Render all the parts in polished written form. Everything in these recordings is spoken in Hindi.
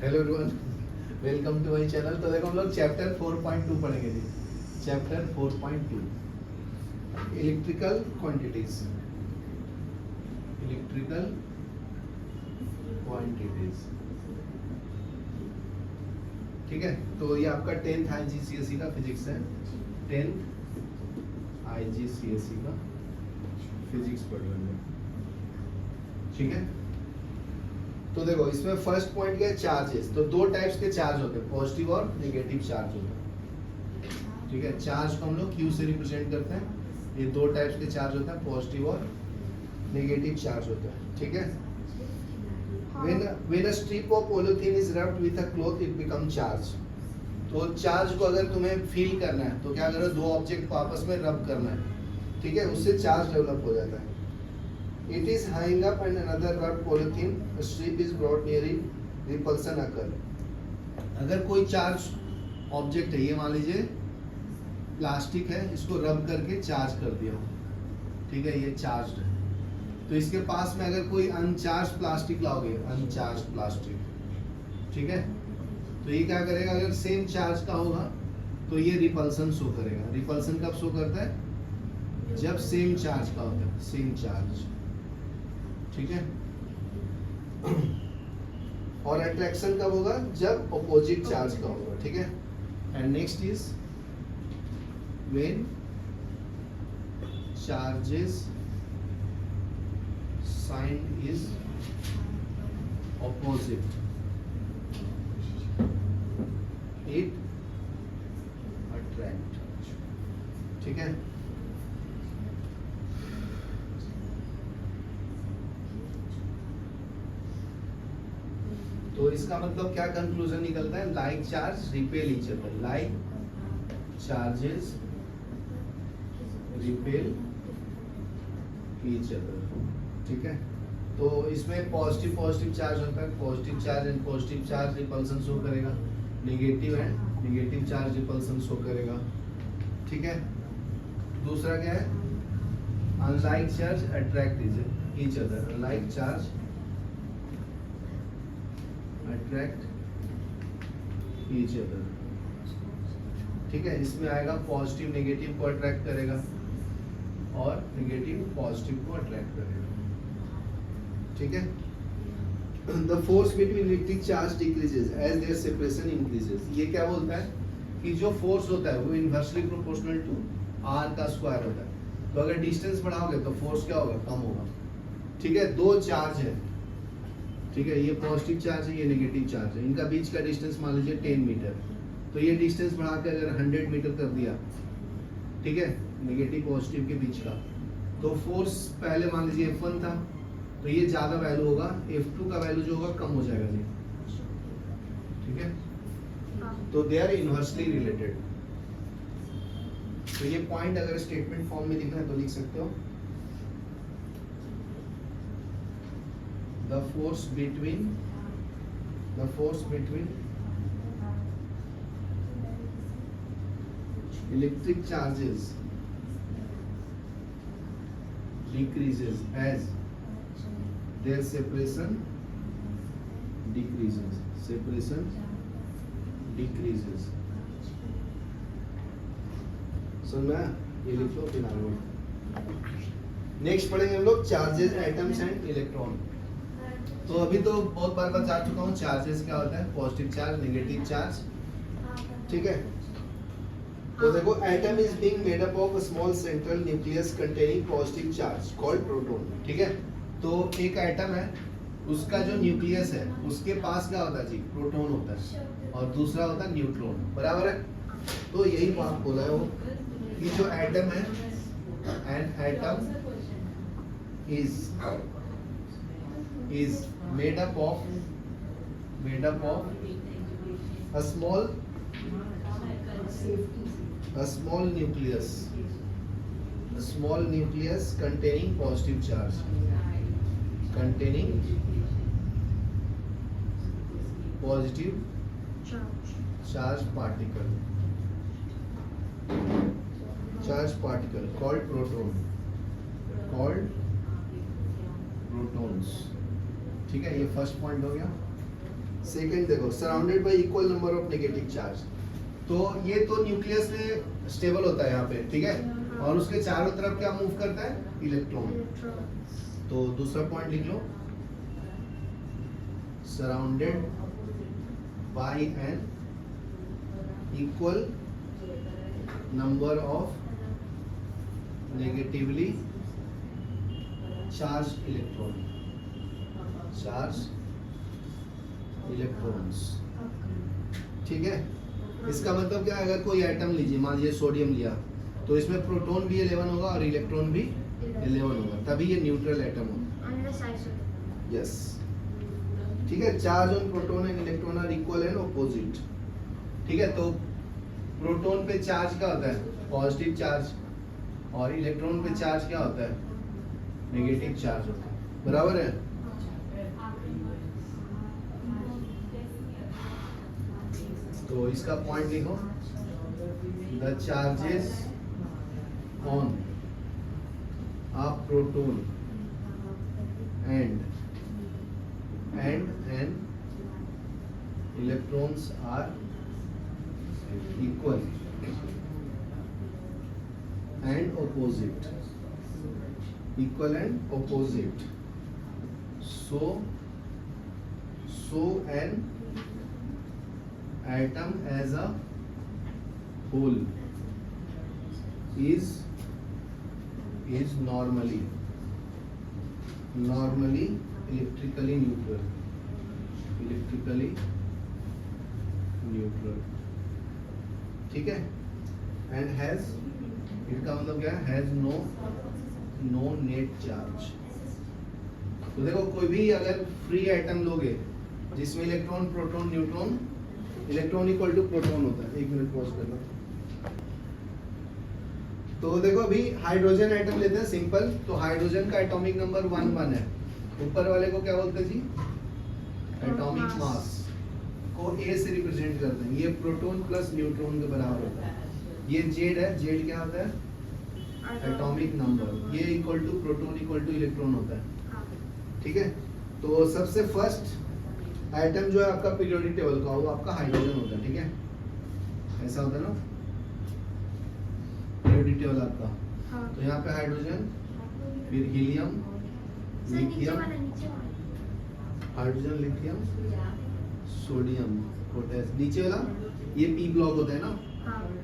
Hello everyone, welcome to my channel. तो देखो हम लोग चैप्टर 4.2 पढ़ेंगे जी। Chapter 4.2 electrical quantities. Electrical quantities, ठीक है। तो ये आपका 10th IGCSE का फिजिक्स है। 10th IGCSE का फिजिक्स पढ़ रहे हैं, ठीक है। तो देखो इसमें फर्स्ट पॉइंट क्या है, चार्जेस। तो दो टाइप्स के चार्ज होते हैं, पॉजिटिव और नेगेटिव चार्ज होते हैं, ठीक है। चार्ज को हम लोग क्यू से रिप्रेजेंट करते हैं। ये दो टाइप्स के चार्ज होते हैं, पॉजिटिव और नेगेटिव चार्ज होते हैं, ठीक है। when a strip of polythene is wrapped with a cloth it become charge। तो चार्ज को अगर तुम्हें फील करना है तो क्या करो, दो ऑब्जेक्ट को आपस में रब करना है, ठीक है, उससे चार्ज डेवलप हो जाता है। It is hung up and another wrapped polythene strip is brought near it, repulsion occur। अगर कोई चार्ज ऑब्जेक्ट है, ये मान लीजिए प्लास्टिक है, इसको रब करके चार्ज कर दिया, ठीक है, ये चार्ज है। तो इसके पास में अगर कोई अनचार्ज प्लास्टिक लाओगे, अनचार्ज प्लास्टिक, ठीक है, तो ये क्या करेगा, अगर सेम चार्ज का होगा तो ये रिपल्सन शो करेगा। रिपल्सन कब शो करता है, जब सेम चार्ज का होता है, सेम चार्ज, ठीक है। और अट्रैक्शन कब होगा, जब अपोजिट चार्ज का होगा, ठीक है। And next is when charges sign is opposite it attract, ठीक है। तो इसका मतलब क्या कंक्लूजन निकलता है, like charge repel each other, like charges repel each other, ठीक है। तो इसमें पॉजिटिव पॉजिटिव चार्ज होता है, positive charge and positive charge repulsion show करेगा, negative and negative charge repulsion show करेगा, ठीक है। दूसरा क्या है, unlike charge attract each other, unlike charge attract each other, ठीक है। इसमें आएगा पॉजिटिव नेगेटिव को अट्रैक्ट करेगा और नेगेटिव पॉजिटिव को अट्रैक्ट करेगा, ठीक है। The force between electric charge decreases as their separation increases। ये क्या बोलता है कि जो फोर्स होता है वो इनवर्सली प्रोपोर्शनल टू r का स्क्वायर होता है। तो अगर डिस्टेंस बढ़ाओगे तो फोर्स क्या होगा, कम होगा, ठीक है। दो चार्ज है, ठीक है, ये पॉजिटिव चार्ज है, ये नेगेटिव चार्ज है, इनका बीच का डिस्टेंस मान लीजिए 10 मीटर। तो ये डिस्टेंस बढ़ा के अगर 100 मीटर कर दिया, ठीक है, नेगेटिव पॉजिटिव के बीच का, तो फोर्स पहले मान लीजिए F1 था, तो ये ज्यादा वैल्यू होगा, F2 का वैल्यू जो होगा कम हो जाएगा जी, ठीक है। तो दे आर इनवर्सली रिलेटेड। तो ये पॉइंट अगर स्टेटमेंट फॉर्म में लिखना है तो लिख सकते हो, the force between electric charges decreases as their separation decreases, सुनना, ये लिख लो फिर आगे। नेक्स्ट पढ़ेंगे हम लोग चार्जेस, एटम्स एंड इलेक्ट्रॉन। तो अभी तो बहुत बार बता चुका हूँ चार्जेस क्या होता है, पॉजिटिव चार्ज नेगेटिव चार्ज, ठीक है। तो देखो atom is being made up of a small central nucleus containing positive charge called proton, ठीक है। तो एक एटम है, उसका जो न्यूक्लियस है उसके पास क्या होता है जी, प्रोटॉन होता है, और दूसरा होता है न्यूट्रॉन, बराबर है। तो यही बात बोला है वो कि जो एटम है, an atom is made up of a small nucleus containing positive charge, charge particle called protons, ठीक है। ये फर्स्ट पॉइंट हो गया। सेकंड देखो, surrounded y equal number of negative charge. तो ये तो न्यूक्लियस में स्टेबल होता है यहाँ पे, ठीक है, और उसके चारों तरफ क्या मूव करता है, इलेक्ट्रॉन। तो दूसरा पॉइंट लिख लो, surrounded by an equal number of negatively charge electrons, ठीक है। इसका मतलब क्या है, अगर कोई एटम लीजिए, मान लीजिए सोडियम लिया, तो इसमें प्रोटॉन भी 11 होगा और इलेक्ट्रॉन भी 11 होगा, तभी ये न्यूट्रल एटम होगा। यस, ठीक है। Charge on proton and electron are equal and opposite, ठीक है। तो प्रोटॉन पे चार्ज क्या होता है, पॉजिटिव चार्ज, और इलेक्ट्रॉन पे चार्ज क्या होता है, नेगेटिव चार्ज होता है, बराबर है। तो इसका पॉइंट लिखो, the charges on a proton and an electrons are equal and opposite, equal and opposite, so an atom as a whole is normally electrically neutral, ठीक है, and has, इसका मतलब क्या है, has नो नेट चार्ज। तो देखो, कोई भी अगर फ्री एटम लोगे जिसमें electron proton neutron, electron equal to proton होता है, 1 मिनट पॉज करना। तो देखो अभी हाइड्रोजन एटम लेते हैं सिंपल, तो हाइड्रोजन का एटॉमिक नंबर 1 है, ऊपर वाले को क्या बोलते हैं जी, एटॉमिक मास को A से रिप्रेजेंट करते हैं, ये प्रोटॉन प्लस न्यूट्रॉन के बराबर होता है। ये जेड है, जेड क्या होता है, एटॉमिक नंबर, ये equal to proton equal to electron होता है, ठीक है। तो सबसे फर्स्ट एटम जो है आपका पीरियोडिक टेबल का, वो आपका हाइड्रोजन होता है, ठीक है, ऐसा होता है ना पीरियोडिक टेबल आपका। तो यहाँ पे हाइड्रोजन, फिर helium, lithium, hydrogen, lithium, sodium, potassium, नीचे वाला ये पी ब्लॉक होता है ना,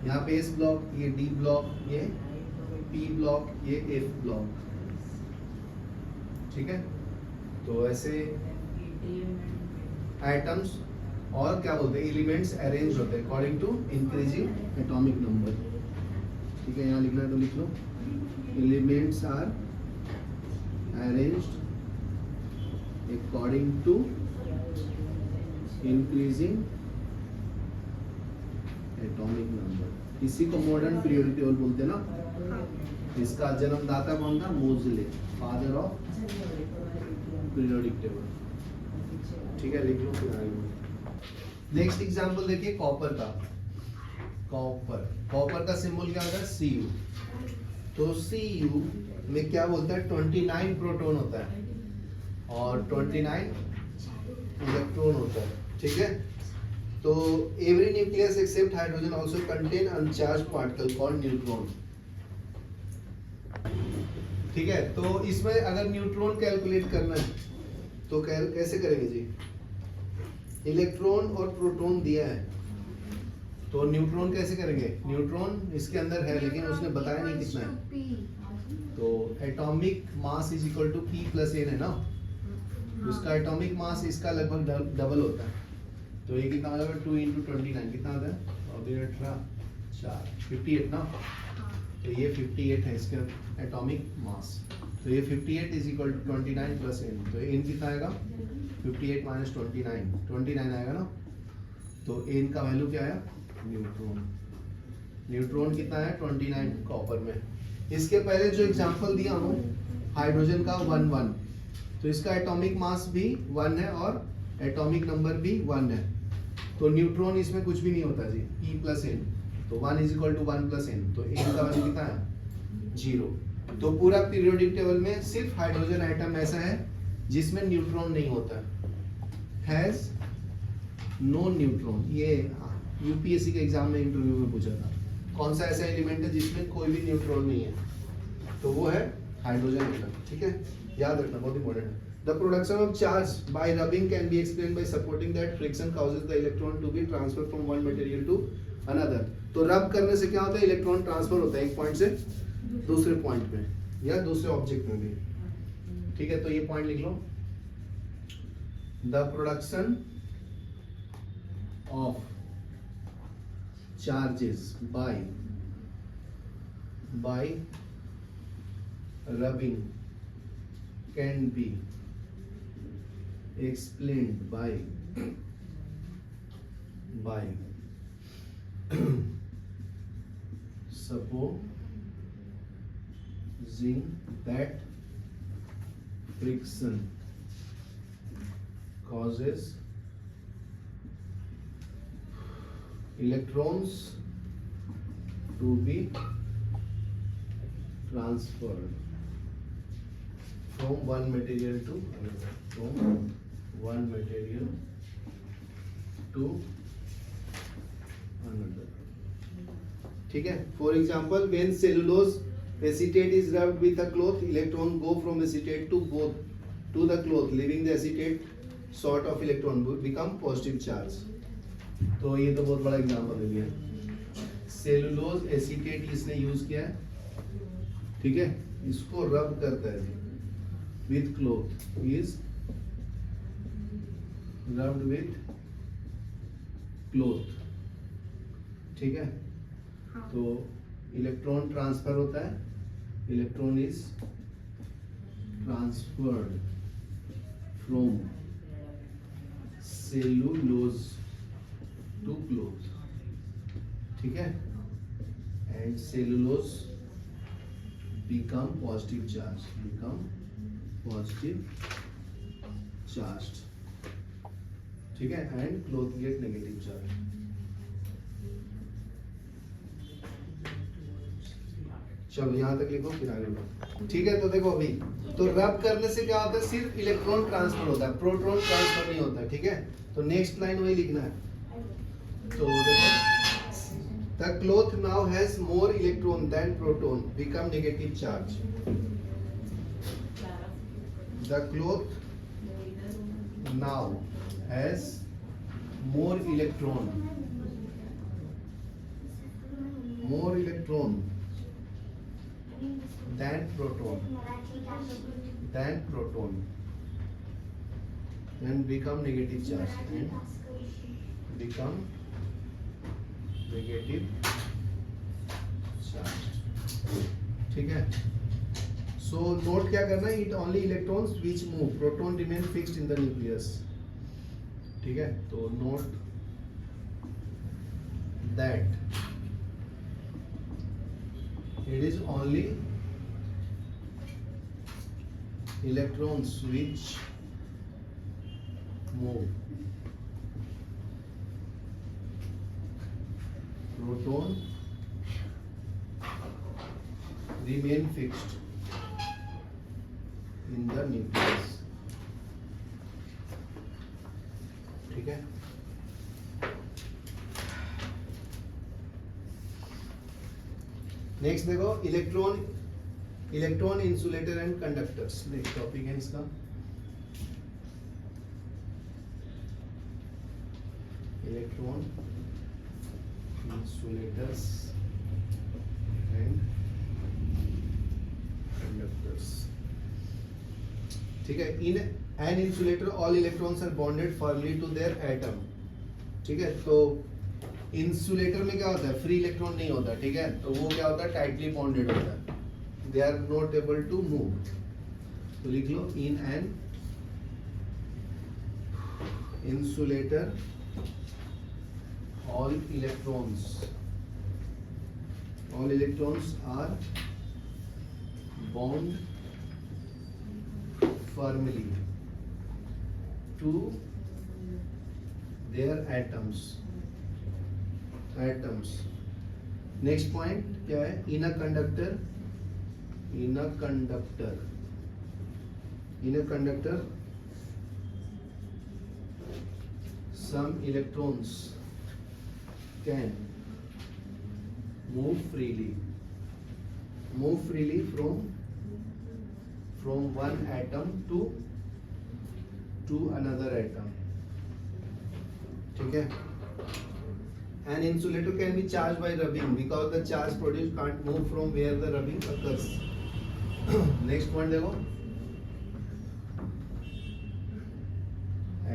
यहाँ पे एस ब्लॉक, ये डी ब्लॉक, ये पी ब्लॉक, ये एफ ब्लॉक, ठीक है। तो ऐसे एटम्स और क्या बोलते हैं, एलिमेंट्स अरेंज होते हैं according to increasing atomic number, ठीक है। यहाँ लिखना है तो लिख लो, elements are arranged according to increasing atomic number, इसी को मॉडर्न पीरियोडिक टेबल बोलते हैं ना। इसका जन्मदाता कौन था, मोज़ले, फादर ऑफ पीरियोडिक टेबल, ठीक है, लिख लो फिर आगे। नेक्स्ट एग्जांपल देखिए कॉपर का। कॉपर का सिंबल क्या होता है, Cu। तो Cu में क्या बोलता है, 29 प्रोटॉन होता है और 29 इलेक्ट्रॉन होता है, ठीक है। तो every nucleus except hydrogen also contain uncharged particle called neutron, ठीक है। तो इसमें अगर न्यूट्रॉन कैलकुलेट करना है तो कैसे करेंगे जी, इलेक्ट्रॉन और प्रोटॉन दिया है, तो न्यूट्रॉन कैसे करेंगे, न्यूट्रॉन इसके अंदर है लेकिन उसने बताया नहीं कितना है, तो atomic mass is equal to P plus N है ना, उसका एटॉमिक मास इसका लगभग डबल होता है, तो ये कितना होगा, 2 × 29 कितना होता है, और 4 58 ना, तो ये 58 है इसका एटॉमिक मास, तो ये 58 is equal to 29 plus N, तो N कितना आएगा, 58 माइनस 29 आएगा ना, तो N का वैल्यू क्या है, न्यूट्रॉन कितना है, 29 कॉपर में। इसके पहले जो एग्जांपल दिया हूँ हाइड्रोजन का 1 तो इसका एटॉमिक मास भी 1 है और एटॉमिक नंबर भी 1 है, तो न्यूट्रॉन इसमें कुछ भी नहीं होता जी, E प्लस N, तो 1 is equal to 1 plus N, तो N का वैल्यू कितना है, 0। तो पूरा पीरियोडिक टेबल में सिर्फ हाइड्रोजन एटम ऐसा है जिसमें न्यूट्रॉन नहीं होता, हैज नो न्यूट्रॉन, ये यूपीएससी के एग्जाम में इंटरव्यू में पूछा था, कौन सा ऐसा एलिमेंट है जिसमें कोई भी न्यूट्रॉन नहीं है, तो वो है हाइड्रोजन एटम। ठीक है, याद रखना, बहुत इंपॉर्टेंट है। The production of charge by rubbing can be explain by supporting that friction causes the electron to be transfer from one material to another. तो रब करने से क्या होता है, इलेक्ट्रॉन ट्रांसफर होता है एक पॉइंट से दूसरे पॉइंट में या दूसरे ऑब्जेक्ट में भी। ठीक है, तो ये पॉइंट लिख लो, the production of charges by rubbing can be explained by supposing that friction causes electrons to be transferred from one material to another, from one material to another. ठीक है, for example, when cellulose acetate is rubbed with a cloth, electron go from acetate to the cloth, leaving the acetate sort of electron become positive charge. तो ये तो बहुत बड़ा एग्जाम्पल दे दिया, सेलुलोज एसीटेट इसने यूज किया है, ठीक है, इसको रब करता है with cloth, is rubbed with cloth. ठीक है, तो इलेक्ट्रॉन ट्रांसफर होता है, electron is transferred from cellulose to cloth. ठीक है, and cellulose become positive charged, ठीक है, and cloth get negative charge। चलो यहाँ तक लिखो, फिर आगे बढ़ो। ठीक है, तो देखो अभी तो रब करने से क्या होता है, सिर्फ इलेक्ट्रॉन ट्रांसफर होता है, प्रोटॉन ट्रांसफर नहीं होता। ठीक है, तो नेक्स्ट लाइन वही लिखना है। तो देखो, the cloth now has more electron than proton, become negative charge। The cloth now has more electron than proton and become negative charge negative charge। ठीक है, सो नोट क्या करना है, it only electrons which move, proton remain fixed in the nucleus. ठीक है, तो note that it is only electrons which move, proton remain fixed in the nucleus। ठीक है, नेक्स्ट देखो, electron insulator and conductors, next topic है इसका। Electron insulators and conductors। ठीक है, in an insulator all electrons are bonded firmly to their atom। ठीक है, तो इंसुलेटर में क्या होता है, फ्री इलेक्ट्रॉन नहीं होता। ठीक है, तो वो क्या होता है, टाइटली बॉन्डेड होता है, they are not able to move. तो लिख लो, in an insulator all electrons are bound firmly to their atoms। Next point क्या है, in a conductor some electrons can move freely from one atom to another atom. ठीक है. An insulator can be charged by rubbing because the charge produced can't move from where the rubbing occurs. Next one देखो.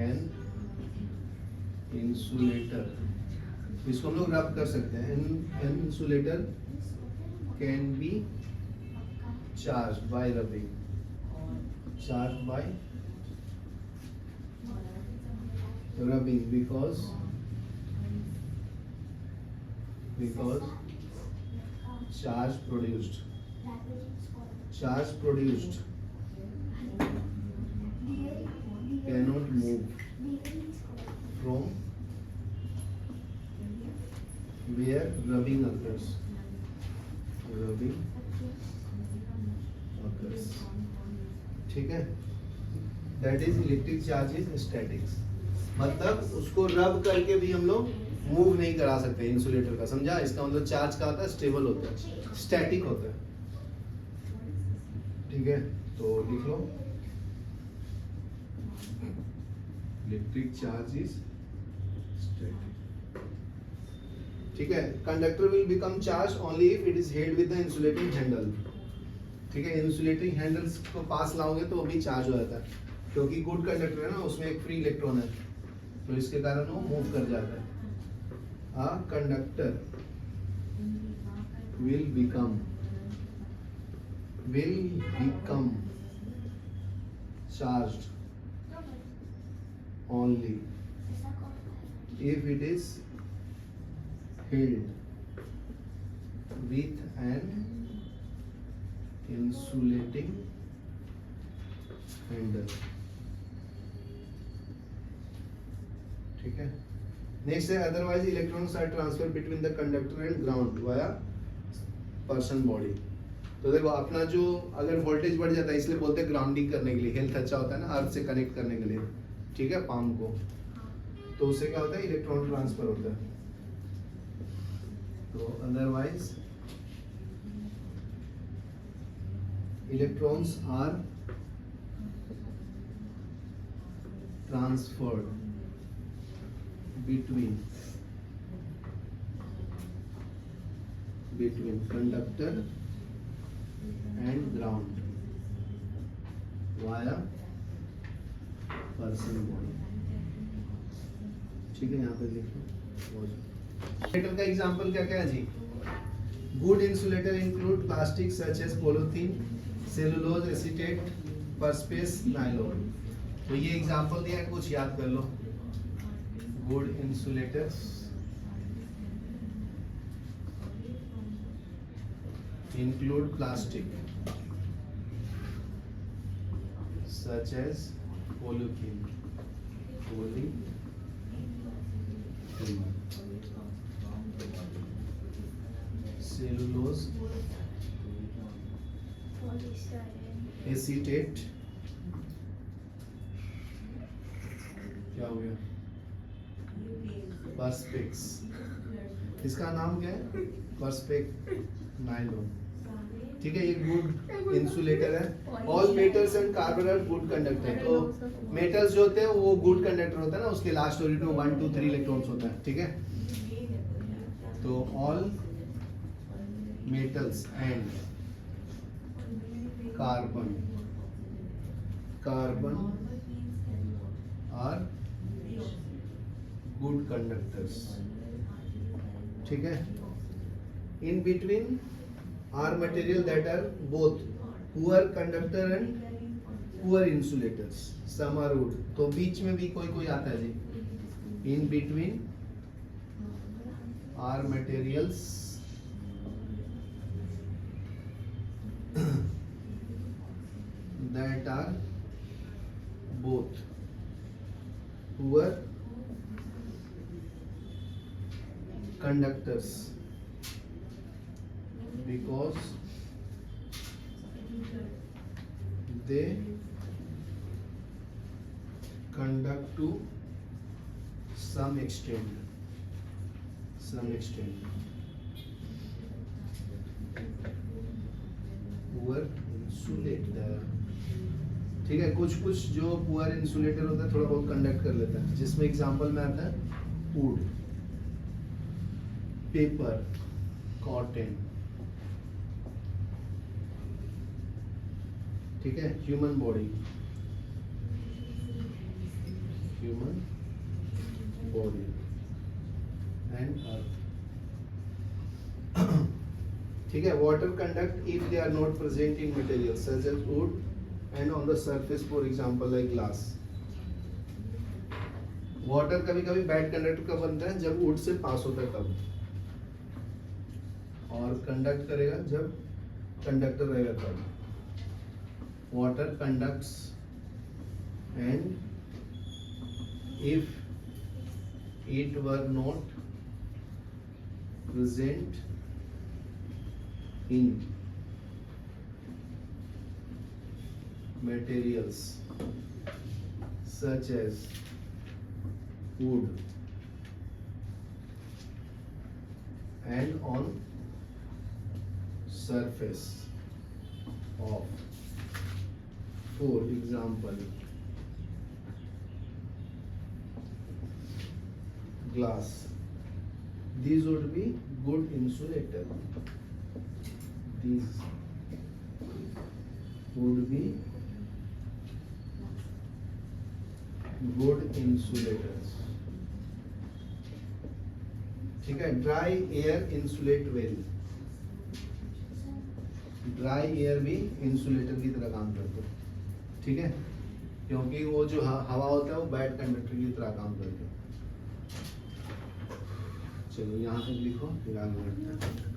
An insulator. इसको हम लोग रब कर सकते हैं. An insulator can be charged by rubbing. Charged by rubbing because charge produced cannot move from where rubbing occurs. ठीक है. That is electric charge is statics. मतलब उसको रब करके भी हम लोग मूव नहीं करा सकते इंसुलेटर का. समझा? इसका मतलब चार्ज का होता है स्टेबल होता है, स्टैटिक होता है. ठीक है, तो लिख लो इलेक्ट्रिक चार्ज इज स्टैटिक. ठीक है. Conductor will become charge only if it is held with the insulating handle. ठीक है. इंसुलेटिंग हैंडल्स को पास लाओगे तो वो भी चार्ज हो जाता है, क्योंकि गुड कंडक्टर है ना, उसमें एक फ्री इलेक्ट्रॉन है, तो इसके कारण वो मूव कर जाता है. A conductor will become charged only if it is held with an insulating handle. ठीक है. नेक्स्ट है otherwise electrons are transfer between the conductor and ground via person body. तो देखो अपना जो अगर वोल्टेज बढ़ जाता है, इसलिए बोलते हैं ग्राउंडिंग करने के लिए, हेल्थ अच्छा होता है ना, अर्थ से कनेक्ट करने के लिए. ठीक है, पाम को. तो उससे क्या होता है, इलेक्ट्रॉन ट्रांसफर होता है. तो otherwise electrons are transferred between conductor and ground via person body. ठीक है, यहाँ पे देखो इंसुलेटर का एग्जांपल क्या क्या है जी. Good insulator include plastic such as polythene, cellulose, acetate, perspex, nylon. तो ये एग्जांपल दिया है, कुछ याद कर लो. Good insulators include plastic such as polythene, cellulose, acetate. क्या हो गया? perspex. इसका नाम क्या है? perspex nylon. ठीक है, ये गुड इंसुलेटर है. All metals and carbon are good conductor. तो मेटल्स जो होते हैं वो गुड कंडक्टर होता है ना, उसके लास्ट ऑर्बिट में 1 2 3 इलेक्ट्रॉन्स होता है. ठीक है, तो all metals and carbon are good conductors. ठीक है. In between are material that are both poor conductor and poor insulators. Some are wood. तो बीच में भी कोई कोई आता है जी. In between are materials that are both poor conductors because they conduct to some extent poor insulator. ठीक है, कुछ कुछ जो पुअर इंसुलेटर होता है थोड़ा बहुत कंडक्ट कर लेता है, जिसमें एग्जांपल में आता है वुड, पेपर, कॉटन, ठीक है, ह्यूमन बॉडी एंड अर्थ, ठीक है. Water conduct if they are not present in material such as wood and on the surface, for example like glass. Water कभी कभी बैड कंडक्टर कब बनता है, जब वुड से पास होता है तब, और कंडक्ट करेगा जब कंडक्टर रहेगा तब. Water conducts and if it were not present in materials such as wood and on surface of, for example, glass, these would be good insulator. These would be good insulators. ठीक है. Dry air insulate well, dry air भी इंसुलेटर की तरह काम करते हैं, ठीक है, क्योंकि वो जो हवा होता है वो बैड कंडक्टर की तरह काम करते हैं. चलो यहाँ तक लिखो, फिर आगे बढ़ते हैं.